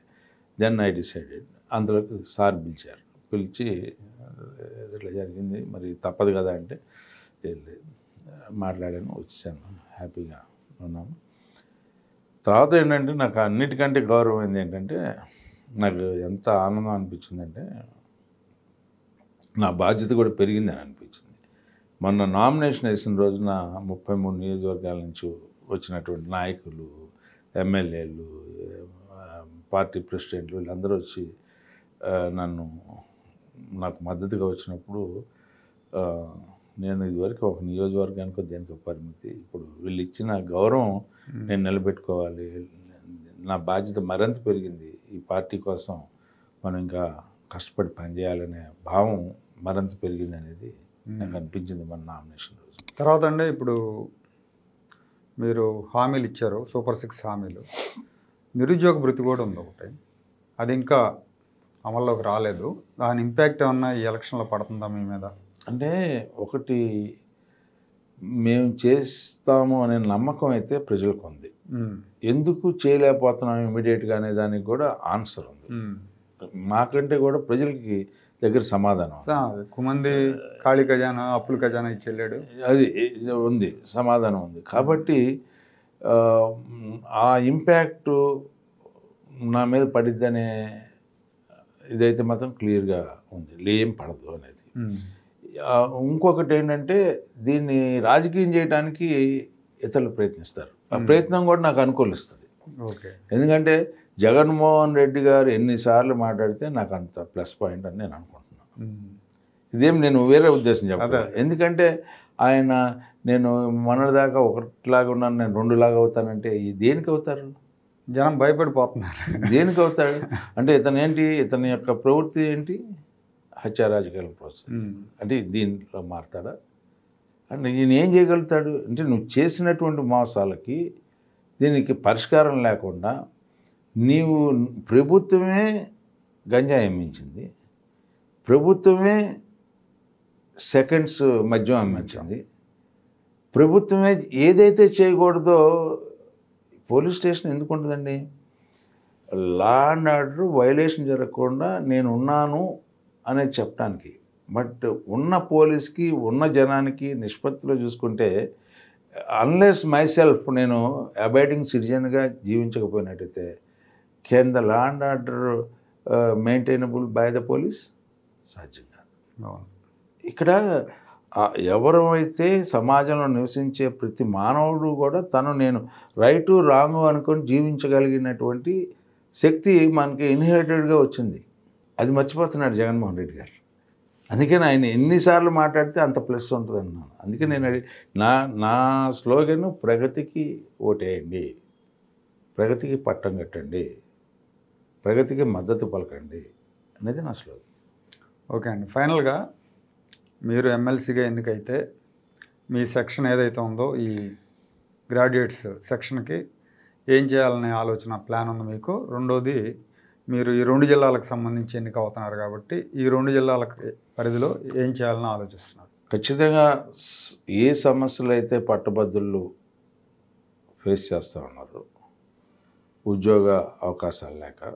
Then I decided. అందులోకి సార్ పిలిచి ఇట్లా జరిగింది, మరి తప్పదు కదా అంటే మాట్లాడాను, వచ్చాను, హ్యాపీగా ఉన్నాను. తర్వాత ఏంటంటే నాకు అన్నిటికంటే గౌరవం ఏంటంటే, నాకు ఎంత ఆనందం అనిపించిందంటే నా బాధ్యత కూడా పెరిగిందని అనిపించింది. మొన్న నామినేషన్ వేసిన రోజున 33 నియోజకవర్గాల నుంచి వచ్చినటువంటి నాయకులు, ఎమ్మెల్యేలు, పార్టీ ప్రెసిడెంట్లు వీళ్ళందరూ వచ్చి నాకు మద్దతుగా వచ్చినప్పుడు నేను ఇదివరకు ఒక నియోజకవర్గానికి దేనికి పరిమితి, ఇప్పుడు వీళ్ళు ఇచ్చిన గౌరవం నేను నిలబెట్టుకోవాలి, నా బాధ్యత మరింత పెరిగింది, ఈ పార్టీ కోసం మనం ఇంకా కష్టపడి పనిచేయాలనే భావం మరింత పెరిగింది అనేది నాకు అనిపించింది మన నామినేషన్ రోజు. తర్వాత అండి, ఇప్పుడు మీరు హామీలు ఇచ్చారు, సూపర్ 6 హామీలు. నిరుద్యోగ భృతి కూడా ఉంది ఒకటి, అది ఇంకా అమల్లోకి రాలేదు. దాని ఇంపాక్ట్ ఏమన్నా ఈ ఎలక్షన్లో పడుతుందా మీ మీద? అంటే ఒకటి, మేము చేస్తాము అనే నమ్మకం అయితే ప్రజలకు ఉంది. ఎందుకు చేయలేకపోతున్నాం ఇమీడియట్గా అనే దానికి కూడా ఆన్సర్ ఉంది. మాకంటే కూడా ప్రజలకి దగ్గర సమాధానం. ఎక్కువ మంది ఖాళీ ఖజానా అప్పుల ఖజానా ఇచ్చి వెళ్ళాడు, అది ఉంది, సమాధానం ఉంది. కాబట్టి ఆ ఇంపాక్ట్ నా మీద పడిద్దనే ఇదైతే మాత్రం క్లియర్గా ఉంది, ఏం పడదు అనేది. ఇంకొకటి ఏంటంటే దీన్ని రాజకీయం చేయడానికి ఇతరులు ప్రయత్నిస్తారు. ఆ ప్రయత్నం కూడా నాకు అనుకూలిస్తుంది. ఎందుకంటే జగన్మోహన్ రెడ్డి గారు ఎన్నిసార్లు మాట్లాడితే నాకు అంత ప్లస్ పాయింట్ అని నేను అనుకుంటున్నాను. ఇదేం నేను వేరే ఉద్దేశం చెప్పాలి. ఎందుకంటే ఆయన నేను మొన్నటిదాకా ఒకటిలాగా ఉన్నాను, నేను రెండులాగా అవుతానంటే దేనికి అవుతారు? జనం భయపడిపోతున్నారు. దేనికి అవుతాడు అంటే ఇతని యొక్క ప్రవృత్తి ఏంటి? హత్య రాజకీయాలను ప్రోత్సహించడం. అంటే దీంట్లో మారుతాడా? అంటే ఈయన ఏం చేయగలుగుతాడు అంటే నువ్వు చేసినటువంటి మోసాలకి దీనికి పరిష్కారం లేకుండా నీవు ప్రభుత్వమే గంజాయి అమ్మించింది, ప్రభుత్వమే సెకండ్స్ మద్యం అమ్మించింది, ప్రభుత్వమే ఏదైతే చేయకూడదో పోలీస్ స్టేషన్ ఎందుకు ఉంటుందండి? లా అండ్ ఆర్డర్ వైలేషన్ జరగకుండా నేను ఉన్నాను అనేది చెప్పడానికి. బట్ ఉన్న పోలీస్కి ఉన్న జనానికి నిష్పత్తిలో చూసుకుంటే అన్లెస్ మై సెల్ఫ్ నేను అబైడింగ్ సిటిజన్గా జీవించకపోయినట్టయితే can the law and order maintainable by the police? సాధ్యం కాదు. ఇక్కడ ఎవరైతే సమాజంలో నివసించే ప్రతి మానవుడు కూడా నేను రైటు రాంగు అనుకొని జీవించగలిగినటువంటి శక్తి మనకి ఇన్హెరిటెడ్గా వచ్చింది. అది మర్చిపోతున్నాడు జగన్మోహన్ రెడ్డి గారు. అందుకని ఆయన ఎన్నిసార్లు మాట్లాడితే అంత ప్లస్ ఉంటుంది అన్నాను. అందుకే నేను నా స్లోగన్ ప్రగతికి ఓటేయండి, ప్రగతికి పట్టం కట్టండి, ప్రగతికి మద్దతు పలకండి అనేది నా స్లోగన్. ఓకే అండి, ఫైనల్గా మీరు ఎమ్మెల్సీగా ఎన్నికైతే మీ సెక్షన్ ఏదైతే ఉందో ఈ గ్రాడ్యుయేట్స్ సెక్షన్కి ఏం చేయాలనే ఆలోచన ప్లాన్ ఉంది మీకు? రెండోది, మీరు ఈ 2 జిల్లాలకు సంబంధించి ఎన్నిక అవుతున్నారు కాబట్టి ఈ 2 జిల్లాల పరిధిలో ఏం చేయాలని ఆలోచిస్తున్నారు? ఖచ్చితంగా ఏ సమస్యలు అయితే పట్టభద్రులు ఫేస్ చేస్తూ ఉన్నారు, ఉద్యోగ అవకాశాలు లేక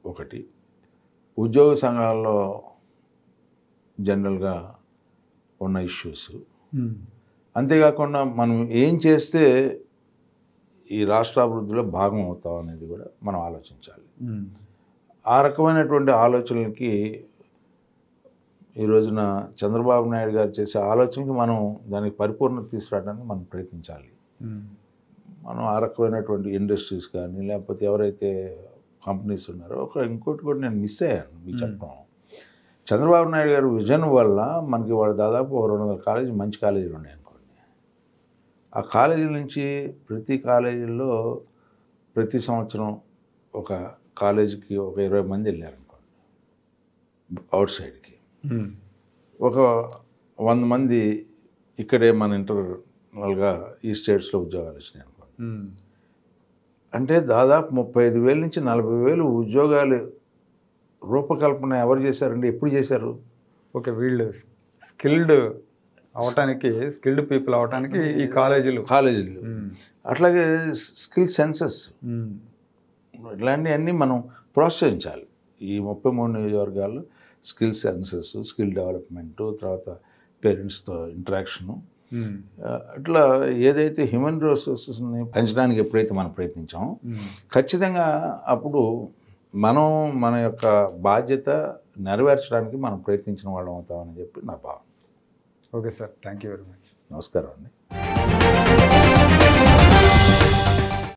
ఒకటి, ఉద్యోగ సంఘాల్లో జనరల్గా ఉన్న ఇష్యూస్, అంతేకాకుండా మనం ఏం చేస్తే ఈ రాష్ట్ర అభివృద్ధిలో భాగం అవుతాం అనేది కూడా మనం ఆలోచించాలి. ఆ రకమైనటువంటి ఆలోచనలకి ఈ రోజున చంద్రబాబు నాయుడు గారు చేసే ఆలోచనకి మనం దానికి పరిపూర్ణత తీసుకురావడానికి మనం ప్రయత్నించాలి. మనం ఆ రకమైనటువంటి ఇండస్ట్రీస్ కానీ లేకపోతే ఎవరైతే కంపెనీస్ ఉన్నారో ఇంకోటి కూడా నేను మిస్ అయ్యాను మీకు చెప్పడం. చంద్రబాబు నాయుడు గారు విజన్ వల్ల మనకి వాళ్ళు దాదాపు 200 కాలేజీ మంచి కాలేజీలు ఉన్నాయి అనుకోండి. ఆ కాలేజీల నుంచి ప్రతి కాలేజీల్లో ప్రతి సంవత్సరం ఒక కాలేజీకి ఒక 20 మంది వెళ్ళారనుకోండి, అవుట్ సైడ్కి ఒక 100 మంది ఇక్కడే మన ఇంటర్నల్గా ఈ స్టేట్స్లో ఉద్యోగాలు వచ్చినాయి అనుకోండి. అంటే దాదాపు 35,000 నుంచి 40,000 ఉద్యోగాలు రూపకల్పన ఎవరు చేశారండి? ఎప్పుడు చేశారు? ఓకే, వీళ్ళు స్కిల్డ్ పీపుల్ అవటానికి ఈ కాలేజీలు అట్లాగే స్కిల్ సెన్సెస్ ఇట్లాంటివన్నీ మనం ప్రోత్సహించాలి. ఈ 33 నియోజకవర్గాల్లో స్కిల్ సెన్సెస్, స్కిల్ డెవలప్మెంటు, తర్వాత పేరెంట్స్తో ఇంటరాక్షను, అట్లా ఏదైతే హ్యూమన్ రిసోర్సెస్ని పెంచడానికి ఎప్పుడైతే మనం ప్రయత్నించామో ఖచ్చితంగా అప్పుడు మనం మన యొక్క బాధ్యత నెరవేర్చడానికి మనం ప్రయత్నించిన వాళ్ళం అవుతామని చెప్పి నా భావన. Okay sir, thank you very much. నమస్కారం అండి.